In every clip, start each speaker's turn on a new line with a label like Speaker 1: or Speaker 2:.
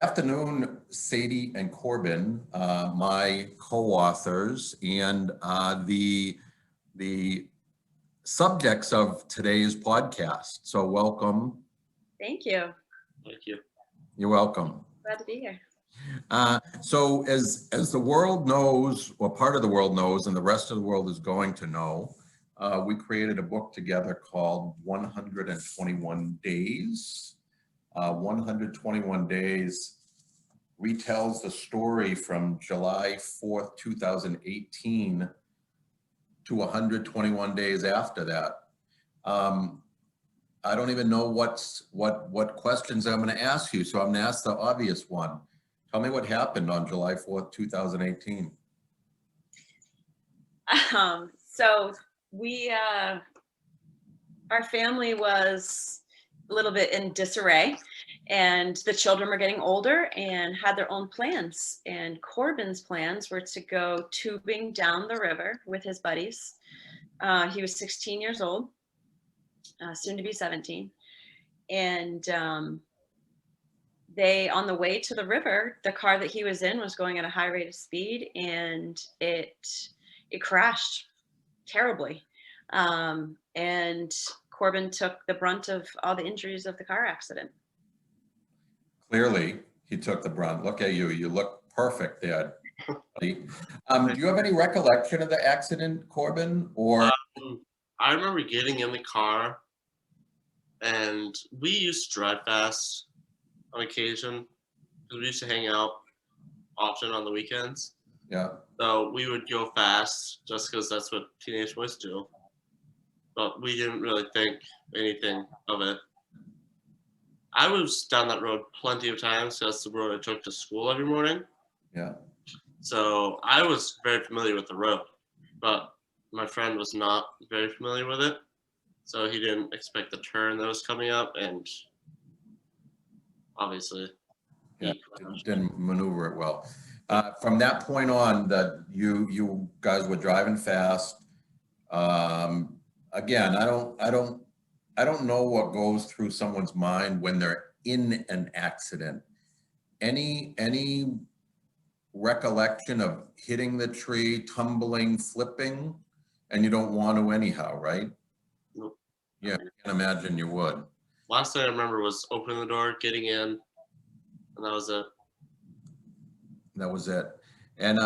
Speaker 1: Afternoon, Sadie and Corbin, my co-authors, and the subjects of today's podcast. So welcome.
Speaker 2: Thank you.
Speaker 3: Thank you.
Speaker 1: You're welcome.
Speaker 2: Glad to be here.
Speaker 1: So as the world knows, or part of the world knows, and the rest of the world is going to know, we created a book together called 121 Days. 121 Days retells the story from July 4th, 2018 to 121 days after that. I don't even know what questions I'm going to ask you, so I'm going to ask the obvious one. Tell me what happened on July 4th, 2018.
Speaker 2: So we, our family was a little bit in disarray, and the children were getting older and had their own plans. And Corbin's plans were to go tubing down the river with his buddies. He was 16 years old, soon to be 17. And they, on the way to the river, the car that he was in was going at a high rate of speed, and it crashed terribly. And Corbin took the brunt of all the injuries of the car accident.
Speaker 1: Clearly, he took the brunt. Look at you. You look perfect there. Do you have any recollection of the accident, Corbin? Or
Speaker 3: I remember getting in the car, and we used to drive fast on occasion because we used to hang out often on the weekends.
Speaker 1: yeah,
Speaker 3: So we would go fast just because that's what teenage boys do. But we didn't really think anything of it. I was down that road plenty of times. That's the road I took to school every morning.
Speaker 1: yeah.
Speaker 3: So I was very familiar with the road, but my friend was not very familiar with it. So he didn't expect the turn that was coming up, and obviously
Speaker 1: Yeah, didn't maneuver it well. From that point on, that you guys were driving fast. Again, I don't know what goes through someone's mind when they're in an accident. Any recollection of hitting the tree, tumbling, flipping, and you don't want to anyhow, right?
Speaker 3: Nope.
Speaker 1: Yeah, I can imagine you would.
Speaker 3: Last thing I remember was opening the door, getting in, and that was it.
Speaker 1: That was it. And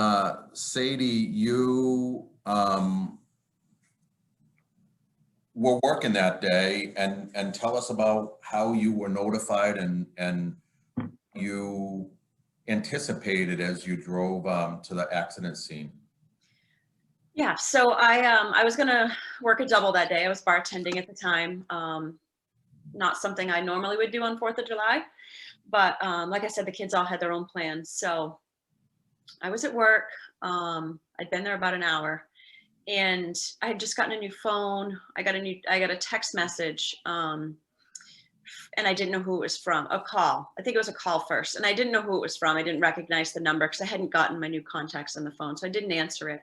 Speaker 1: Sadie, you were working that day, and tell us about how you were notified and you anticipated as you drove to the accident scene.
Speaker 2: Yeah, so I was gonna work a double that day. I was bartending at the time. Not something I normally would do on 4th of July, but like I said, the kids all had their own plans. So I was at work. I'd been there about an hour, and I had just gotten a new phone. I got a text message, and I didn't know who it was from. A call. I think it was a call first, and I didn't know who it was from. I didn't recognize the number because I hadn't gotten my new contacts on the phone, so I didn't answer it.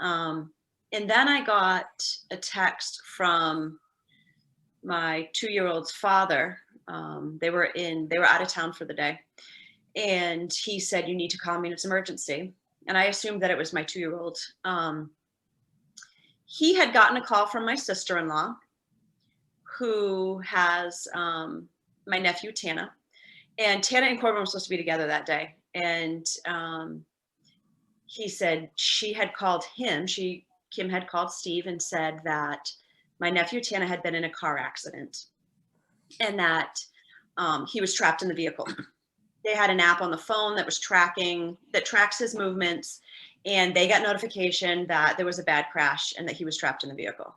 Speaker 2: And then I got a text from my 2-year-old's father. They were out of town for the day, and he said, "You need to call me, it's an emergency." And I assumed that it was my 2-year-old. He had gotten a call from my sister-in-law, who has my nephew Tana, and Tana and Corbin were supposed to be together that day. And he said she had called him. Kim had called Steve and said that my nephew Tana had been in a car accident, and that he was trapped in the vehicle. They had an app on the phone that tracks his movements, and they got notification that there was a bad crash and that he was trapped in the vehicle.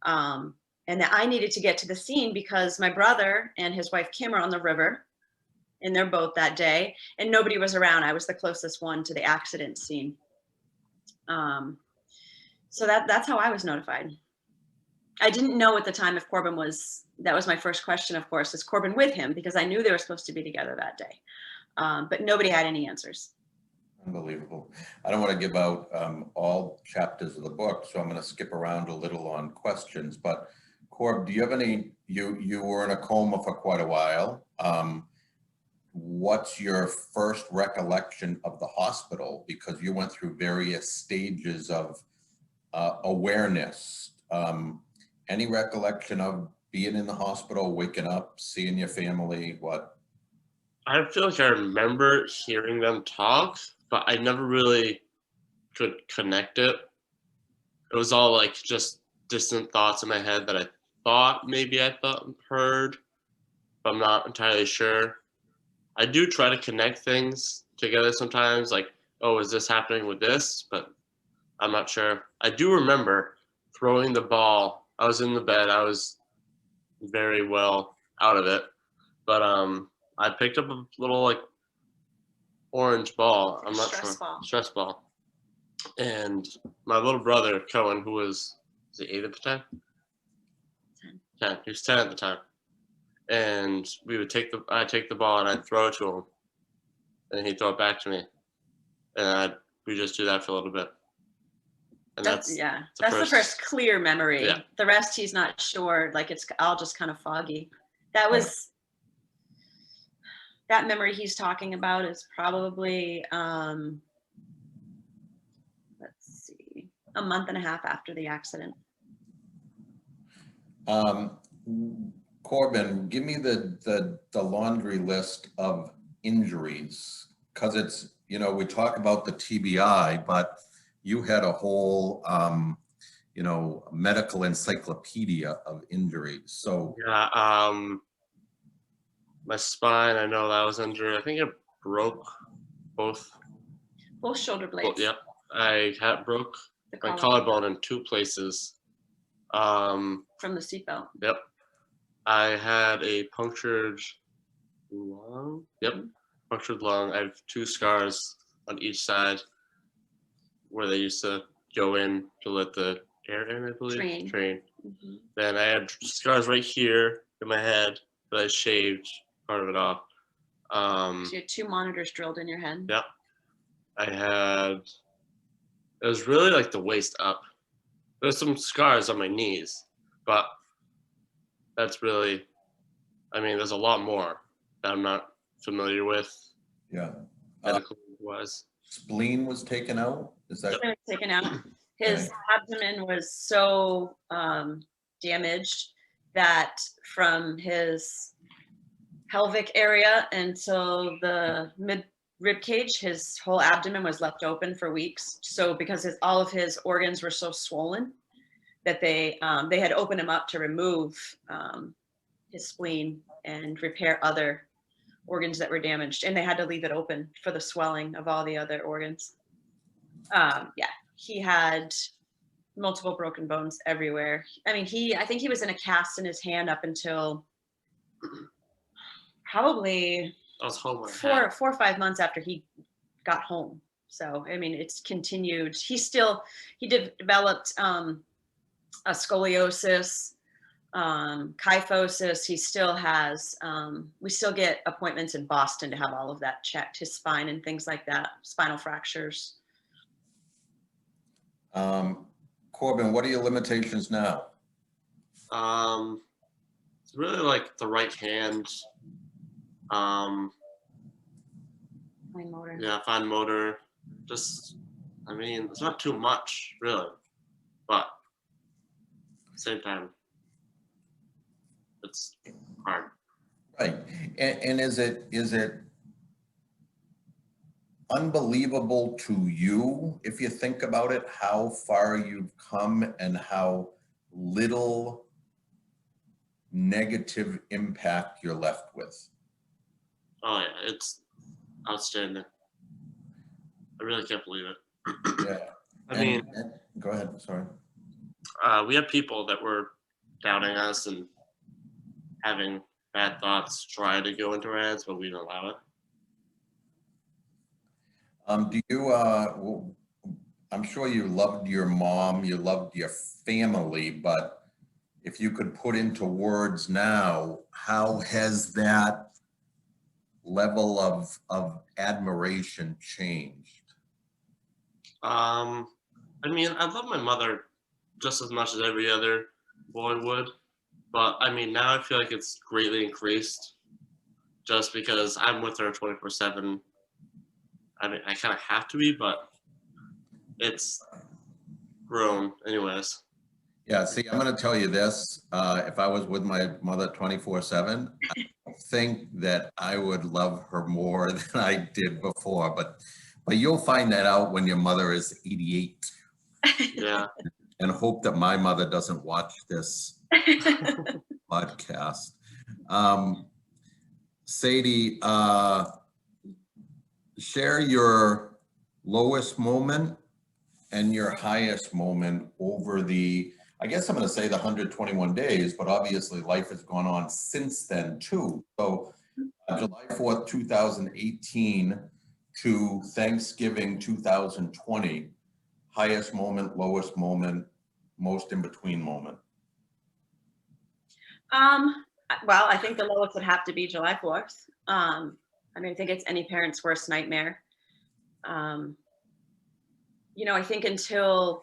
Speaker 2: And that I needed to get to the scene because my brother and his wife Kim are on the river in their boat that day, and nobody was around. I was the closest one to the accident scene. So that's how I was notified. I didn't know at the time if Corbin was, that was my first question, of course, is Corbin with him? Because I knew they were supposed to be together that day. But nobody had any answers.
Speaker 1: Unbelievable. I don't want to give out all chapters of the book, so I'm going to skip around a little on questions. But Corb, do you have any, you were in a coma for quite a while. what's your first recollection of the hospital? Because you went through various stages of awareness. Any recollection of being in the hospital, waking up, seeing your family, what?
Speaker 3: I feel like I remember hearing them talk, but I never really could connect it. It was all like just distant thoughts in my head that I thought maybe I heard, but I'm not entirely sure. I do try to connect things together sometimes, like, oh, is this happening with this? But I'm not sure. I do remember throwing the ball. I was in the bed. I was very well out of it, but I picked up a little like orange ball. I'm not
Speaker 2: Stress
Speaker 3: sure.
Speaker 2: ball.
Speaker 3: Stress ball. And my little brother Cohen, who was he 8 at the time? 10. He was 10 at the time. And we would I'd take the ball and I'd throw it to him, and he'd throw it back to me, and we just do that for a little bit. And
Speaker 2: That's the first clear memory.
Speaker 3: Yeah.
Speaker 2: The rest he's not sure. Like it's all just kind of foggy. That was that memory he's talking about is probably let's see, a month and a half after the accident.
Speaker 1: Corbin, give me the laundry list of injuries, because it's, you know, we talk about the TBI, but you had a whole, you know, medical encyclopedia of injuries. So
Speaker 3: yeah, my spine, I know that was injured. I think it broke both
Speaker 2: Shoulder blades.
Speaker 3: Yep, I broke my collarbone in 2 places.
Speaker 2: From the seatbelt.
Speaker 3: Yep. I had a punctured lung. Yep, punctured lung. I have 2 scars on each side where they used to go in to let the air in, I believe. Train.
Speaker 2: Mm-hmm.
Speaker 3: Then I had scars right here in my head that I shaved part of it off.
Speaker 2: So you had 2 monitors drilled in your head.
Speaker 3: Yep. It was really like the waist up. There's some scars on my knees, but that's really, I mean, there's a lot more that I'm not familiar with.
Speaker 1: yeah,
Speaker 3: Medical wise.
Speaker 1: spleen was taken out. Is that
Speaker 2: Spleen was taken out? His abdomen was so damaged that from his pelvic area until the mid rib cage, his whole abdomen was left open for weeks. So because all of his organs were so swollen that they had opened him up to remove his spleen and repair other organs that were damaged, and they had to leave it open for the swelling of all the other organs. He had multiple broken bones everywhere. I mean, I think he was in a cast in his hand up until probably
Speaker 3: I was home
Speaker 2: 4 or 5 months after he got home. So, I mean, it's continued. He developed a scoliosis, kyphosis. He still has, we still get appointments in Boston to have all of that checked, his spine and things like that, spinal fractures.
Speaker 1: Corbin, what are your limitations now?
Speaker 3: It's really like the right hand.
Speaker 2: Fine motor.
Speaker 3: Yeah, fine motor. Just, I mean, it's not too much, really, but at the same time, it's hard.
Speaker 1: Right, and is it unbelievable to you, if you think about it, how far you've come and how little negative impact you're left with?
Speaker 3: Oh yeah, it's outstanding. I really can't believe it.
Speaker 1: Yeah.
Speaker 3: I mean,
Speaker 1: go ahead, sorry.
Speaker 3: we have people that were doubting us and having bad thoughts try to go into our heads, but we don't allow it.
Speaker 1: Do you, I'm sure you loved your mom, you loved your family, but if you could put into words now, how has that level of admiration changed?
Speaker 3: I mean, I love my mother just as much as every other boy would, but I mean, now I feel like it's greatly increased. just because I'm with her 24/7. I mean, I kind of have to be, but it's grown anyways.
Speaker 1: Yeah, see, I'm gonna tell you this, if I was with my mother 24/7, I think that I would love her more than I did before, but you'll find that out when your mother is 88,
Speaker 3: Yeah.
Speaker 1: and hope that my mother doesn't watch this podcast. Sadie, share your lowest moment and your highest moment over the, I guess I'm going to say the 121 days, but obviously life has gone on since then too. So July 4th, 2018 to Thanksgiving 2020, highest moment, lowest moment, most in between moment.
Speaker 2: Well, I think the lowest would have to be July 4th. I mean, I think it's any parent's worst nightmare. You know, I think until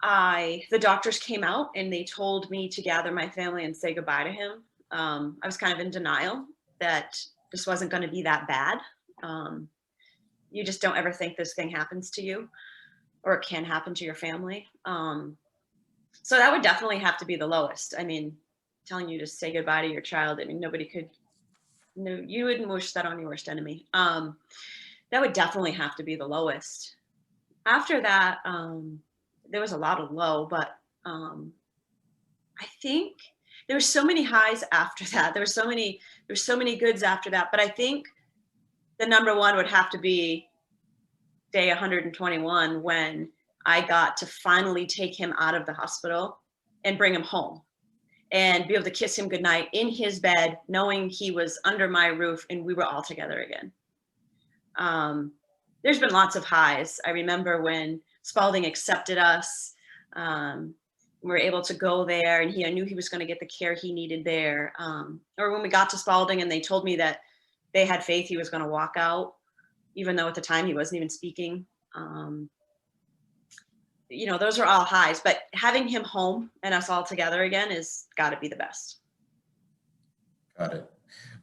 Speaker 2: the doctors came out and they told me to gather my family and say goodbye to him, I was kind of in denial that this wasn't going to be that bad. You just don't ever think this thing happens to you or it can happen to your family. So that would definitely have to be the lowest. I mean, telling you to say goodbye to your child, I mean, nobody could, no, you wouldn't wish that on your worst enemy. That would definitely have to be the lowest. After that, there was a lot of low, but I think there were so many highs after that. There were so many goods after that. But I think the number one would have to be day 121, when I got to finally take him out of the hospital and bring him home and be able to kiss him goodnight in his bed, knowing he was under my roof and we were all together again. There's been lots of highs. I remember when Spaulding accepted us, we were able to go there, and I knew he was going to get the care he needed there. Or when we got to Spaulding and they told me that they had faith he was going to walk out, even though at the time he wasn't even speaking. You know, those are all highs, but having him home and us all together again is got to be the best.
Speaker 1: Got it.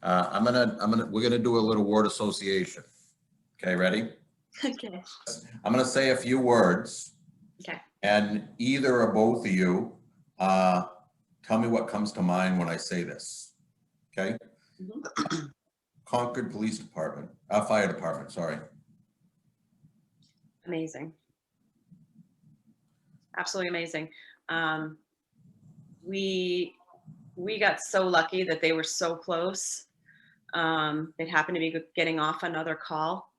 Speaker 1: We're gonna do a little word association. Okay, ready?
Speaker 2: Okay.
Speaker 1: I'm gonna say a few words.
Speaker 2: Okay.
Speaker 1: And either or both of you, tell me what comes to mind when I say this. Okay?
Speaker 2: Mm-hmm.
Speaker 1: Concord Police Department, Fire Department, sorry.
Speaker 2: Amazing. Absolutely amazing. We got so lucky that they were so close. It happened to be getting off another call,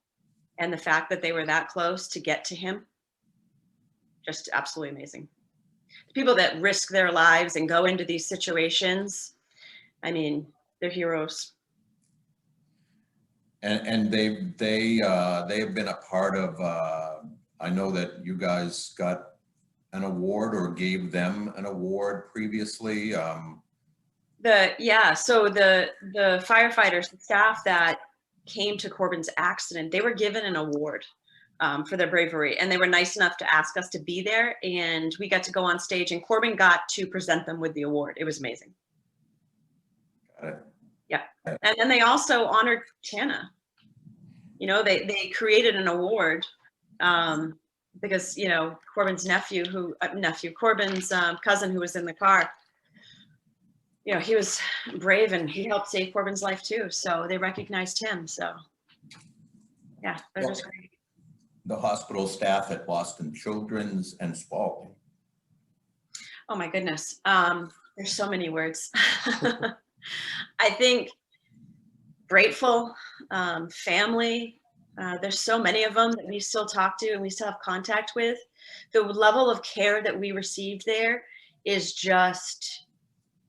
Speaker 2: and the fact that they were that close to get to him, just absolutely amazing. The people that risk their lives and go into these situations, I mean, they're heroes.
Speaker 1: And they have been a part of, I know that you guys got an award or gave them an award previously.
Speaker 2: So the firefighters, the staff that came to Corbin's accident, they were given an award for their bravery, and they were nice enough to ask us to be there, and we got to go on stage, and Corbin got to present them with the award. It was amazing.
Speaker 1: Got it.
Speaker 2: Yeah. And then they also honored Tana. You know, they created an award because, you know, Corbin's Corbin's cousin who was in the car, you know, he was brave and he helped save Corbin's life too. So they recognized him. So yeah, that was great.
Speaker 1: The hospital staff at Boston Children's and Spaulding.
Speaker 2: Oh my goodness. There's so many words. I think grateful, family. There's so many of them that we still talk to and we still have contact with. The level of care that we received there is just,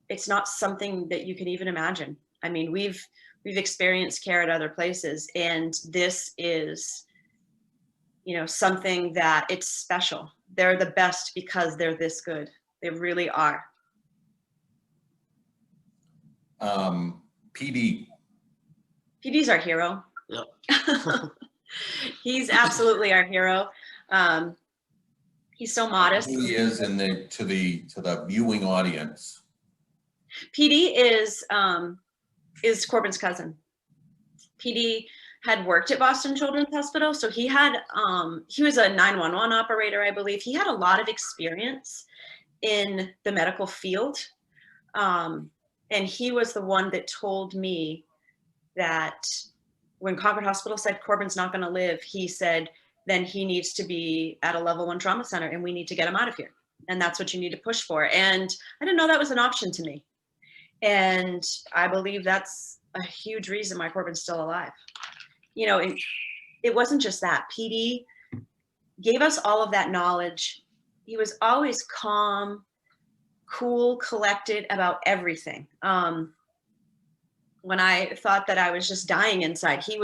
Speaker 2: it's not something that you can even imagine. I mean, we've experienced care at other places, and this is, you know, something that it's special. They're the best because they're this good. They really are.
Speaker 1: PD.
Speaker 2: PD's our hero.
Speaker 3: Yep.
Speaker 2: He's absolutely our hero. He's so modest.
Speaker 1: Who he is to the viewing audience.
Speaker 2: PD is is Corbin's cousin. PD had worked at Boston Children's Hospital, so he had he was a 911 operator, I believe. He had a lot of experience in the medical field, and he was the one that told me that when Concord Hospital said Corbin's not going to live, he said then he needs to be at a level 1 trauma center, and we need to get him out of here, and that's what you need to push for. And I didn't know that was an option to me, and I believe that's a huge reason why Corbin's still alive. You know, it wasn't just that. PD gave us all of that knowledge. He was always calm, cool, collected about everything. When I thought that I was just dying inside, he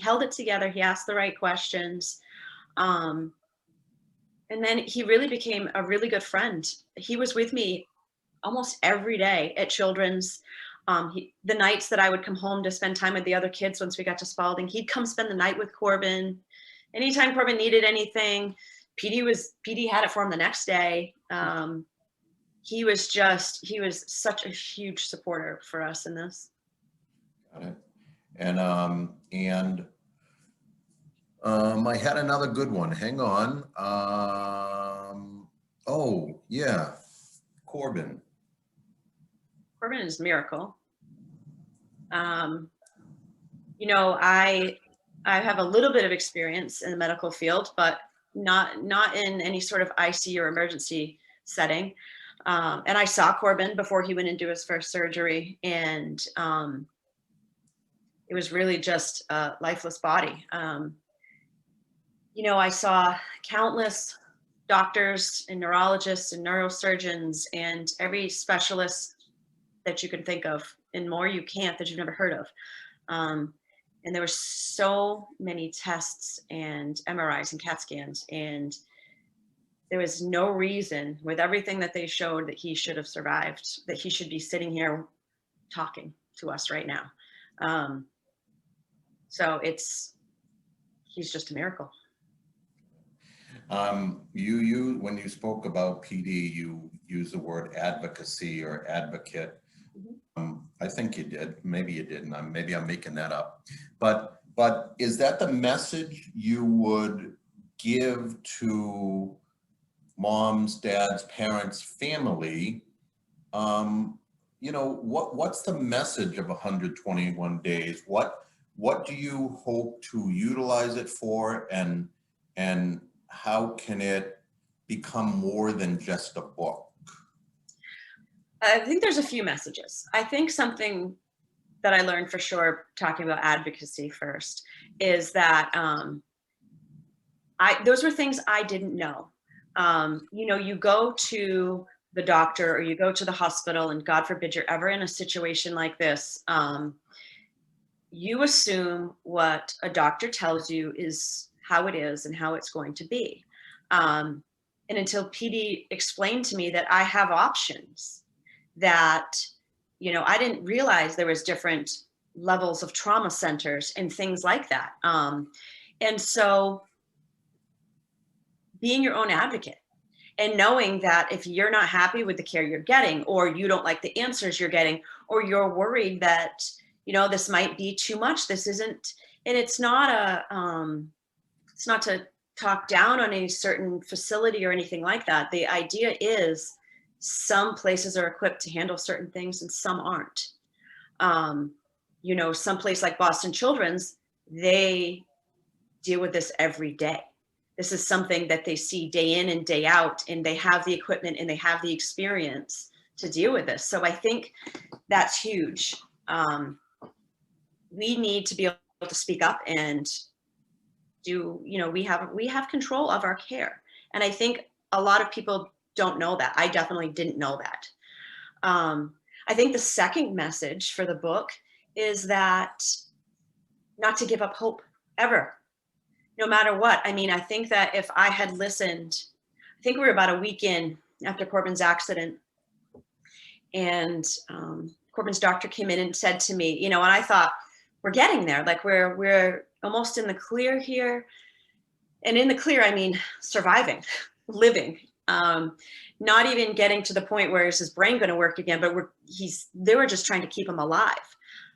Speaker 2: held it together. He asked the right questions. And then he really became a really good friend. He was with me almost every day at Children's. The nights that I would come home to spend time with the other kids once we got to Spaulding, he'd come spend the night with Corbin. Anytime Corbin needed anything, PD had it for him the next day. He was such a huge supporter for us in this.
Speaker 1: Got it. And I had another good one. Hang on. Oh yeah, Corbin.
Speaker 2: Corbins Miracle. You know, I have a little bit of experience in the medical field, but not in any sort of ICU or emergency setting. And I saw Corbin before he went into his first surgery, and it was really just a lifeless body. You know, I saw countless doctors and neurologists and neurosurgeons and every specialist that you can think of, and more you can't, that you've never heard of. And there were so many tests and MRIs and CAT scans, and there was no reason, with everything that they showed, that he should have survived, that he should be sitting here talking to us right now. So he's just a miracle.
Speaker 1: When you spoke about PD, you used the word advocacy or advocate. I think you did. Maybe you didn't. Maybe I'm making that up. But is that the message you would give to moms, dads, parents, family? You know, what's the message of 121 days? What do you hope to utilize it for, and how can it become more than just a book?
Speaker 2: I think there's a few messages. I think something that I learned for sure, talking about advocacy first, is that those were things I didn't know. You know, you go to the doctor or you go to the hospital, and God forbid you're ever in a situation like this, you assume what a doctor tells you is how it is and how it's going to be. And until PD explained to me that I have options, that, you know, I didn't realize there was different levels of trauma centers and things like that. And so being your own advocate and knowing that if you're not happy with the care you're getting, or you don't like the answers you're getting, or you're worried that, you know, this might be too much, this isn't, and it's not to talk down on any certain facility or anything like that. The idea is some places are equipped to handle certain things and some aren't. You know, some place like Boston Children's, they deal with this every day. This is something that they see day in and day out, and they have the equipment and they have the experience to deal with this. So I think that's huge. We need to be able to speak up and do, you know, we have control of our care. And I think a lot of people don't know that. I definitely didn't know that. I think the second message for the book is that not to give up hope ever, no matter what. I mean, I think that if I had listened, I think we were about a week in after Corbin's accident, and Corbin's doctor came in and said to me, you know, and I thought, we're getting there, like we're almost in the clear here. And in the clear, I mean, surviving, living, not even getting to the point where is his brain going to work again, but they were just trying to keep him alive.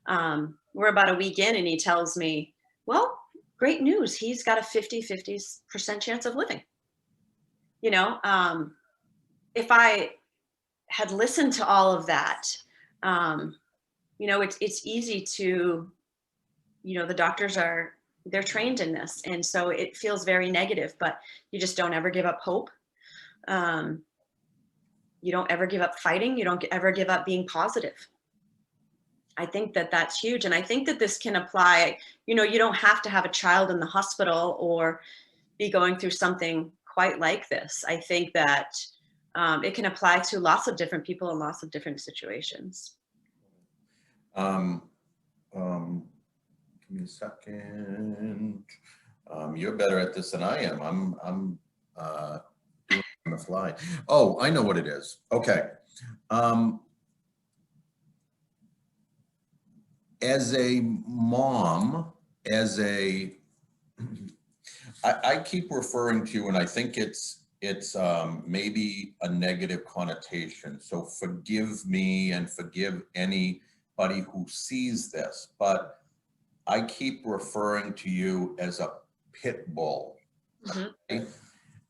Speaker 2: We're about a week in and he tells me, well, great news. He's got a 50% chance of living. You know, if I had listened to all of that, you know, it's easy to, you know, the doctors they're trained in this. And so it feels very negative, but you just don't ever give up hope. You don't ever give up fighting. You don't ever give up being positive. I think that that's huge. And I think that this can apply, you know, you don't have to have a child in the hospital or be going through something quite like this. I think that it can apply to lots of different people in lots of different situations.
Speaker 1: Give me a second. You're better at this than I am. I'm doing it on the fly. Oh, I know what it is. Okay. As a mom, I keep referring to you, and I think it's maybe a negative connotation. So forgive me and forgive anybody who sees this, but I keep referring to you as a pit bull.
Speaker 2: Mm-hmm.
Speaker 1: Okay?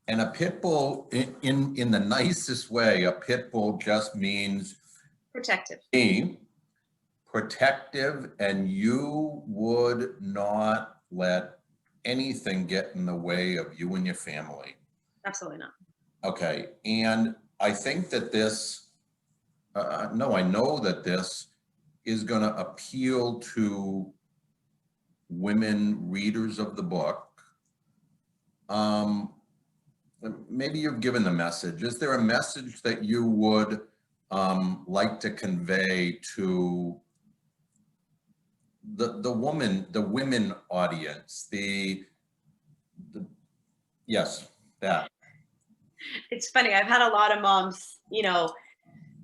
Speaker 1: And a pit bull, in the nicest way, a pit bull just means
Speaker 2: Protective.
Speaker 1: Protective, and you would not let anything get in the way of you and your family.
Speaker 2: Absolutely not.
Speaker 1: Okay, and I think that this, no, I know that this is going to appeal to women readers of the book. Maybe you've given the message. Is there a message that you would like to convey to the women audience? Yes, that.
Speaker 2: It's funny. I've had a lot of moms, you know,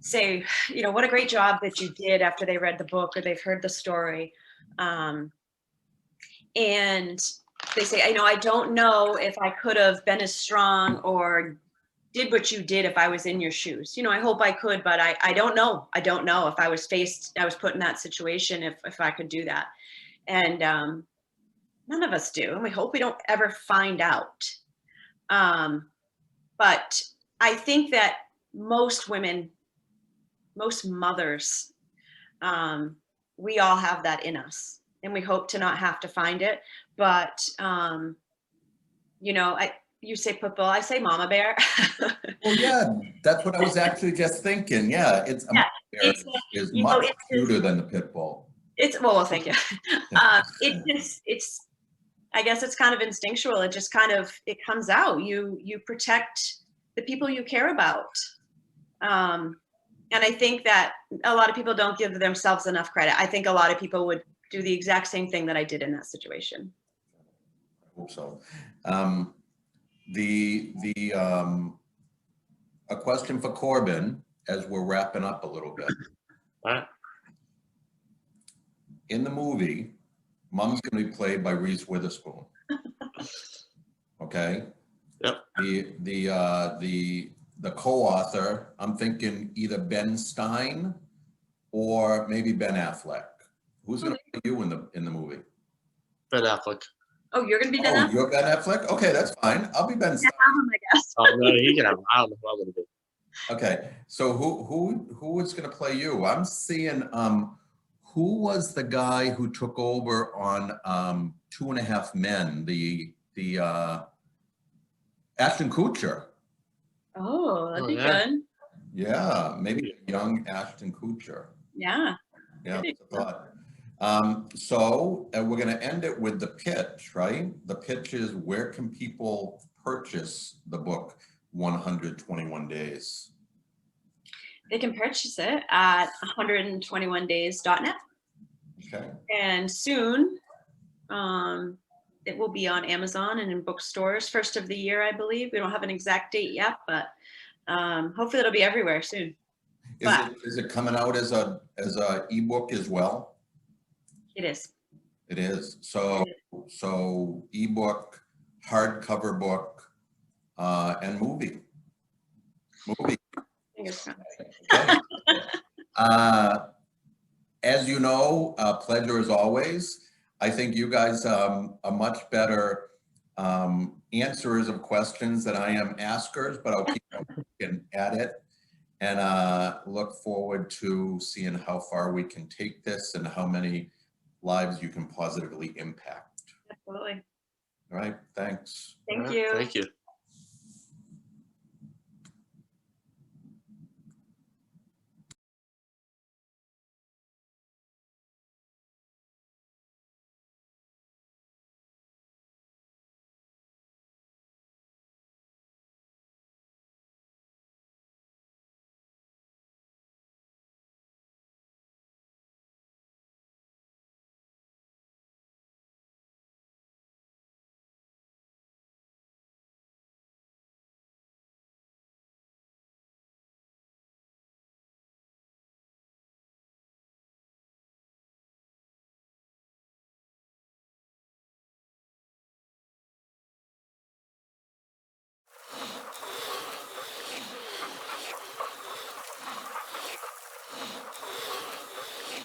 Speaker 2: say, you know, what a great job that you did after they read the book or they've heard the story. And they say, I know, I don't know if I could have been as strong or did what you did if I was in your shoes. You know, I hope I could, but I don't know. I don't know if I was put in that situation, if I could do that. And none of us do. And we hope we don't ever find out. But I think that most women, most mothers, we all have that in us, and we hope to not have to find it. But you know, you say pit bull, I say mama bear.
Speaker 1: Well, yeah, that's what I was actually just thinking. Yeah, it's a mama bear is much cuter than the pit bull.
Speaker 2: Well, thank you. It's I guess it's kind of instinctual. It just kind of, it comes out. You protect the people you care about. And I think that a lot of people don't give themselves enough credit. I think a lot of people would do the exact same thing that I did in that situation.
Speaker 1: I hope so. A question for Corbin as we're wrapping up a little bit.
Speaker 3: All right.
Speaker 1: In the movie, Mom's going to be played by Reese Witherspoon. Okay.
Speaker 3: Yep.
Speaker 1: The co-author, I'm thinking either Ben Stein or maybe Ben Affleck. Who's going to play you in the movie?
Speaker 3: Ben Affleck.
Speaker 2: Oh, you're going to be Ben Affleck?
Speaker 1: You're Ben Affleck? Okay, that's fine. I'll be Ben Stein.
Speaker 2: I guess.
Speaker 3: Oh no, he can have. I don't know who I'm going to be.
Speaker 1: Okay, so who is going to play you? I'm seeing who was the guy who took over on 2.5 Men? The Ashton Kutcher.
Speaker 2: Oh, that'd be good.
Speaker 1: Yeah, maybe a young Ashton Kutcher.
Speaker 2: Yeah.
Speaker 1: Yeah, that's a thought. So we're going to end it with the pitch, right? The pitch is, where can people purchase the book 121 Days?
Speaker 2: They can purchase it at 121days.net.
Speaker 1: Okay.
Speaker 2: And soon, it will be on Amazon and in bookstores, first of the year, I believe. We don't have an exact date yet, but hopefully it'll be everywhere soon.
Speaker 1: Is it coming out as a ebook as well?
Speaker 2: It is.
Speaker 1: It is. So ebook, hardcover book, and movie. Fingers crossed. Okay. as you know, pleasure as always. I think you guys are much better answerers of questions than I am askers, but I'll keep looking at it and look forward to seeing how far we can take this and how many lives you can positively impact.
Speaker 2: Absolutely.
Speaker 1: All right, thanks.
Speaker 2: Thank
Speaker 3: Yeah,
Speaker 2: you.
Speaker 3: Thank you.